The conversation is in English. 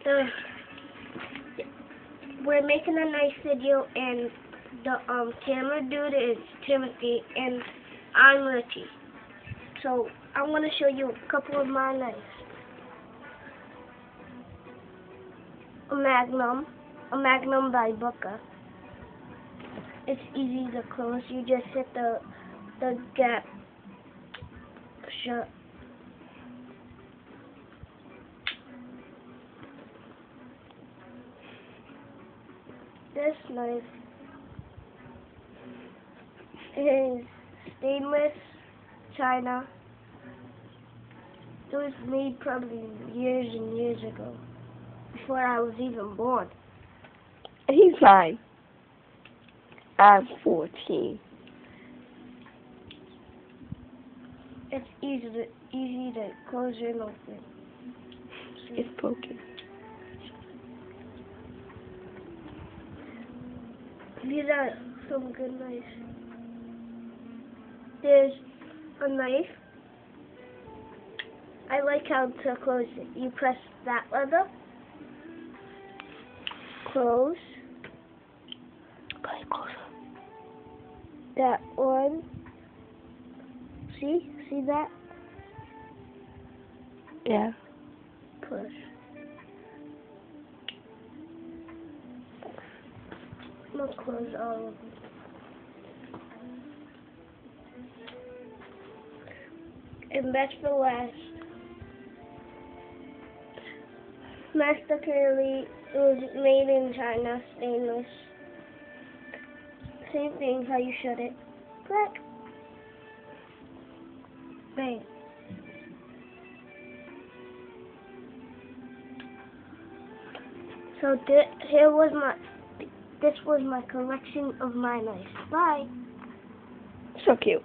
the we're making a nice video, and the camera dude is Timothy, and I'm Richie. So I'm gonna show you a couple of my knives. A Magnum by Booker. It's easy to close. You just hit the gap shut. This knife is stainless china. It was made probably years and years ago, before I was even born. He's 9. I'm 14. It's easy to close and open. It's broken. These are some good knives. There's a knife. I like how to close it. You press that lever, close. That one. See that? Yeah. Push. I'm gonna close all of them. And that's the last. Master Curly was made in China, stainless. Same thing, how you shut it. Click. Bang. So this was my collection of my knives. Bye. So cute.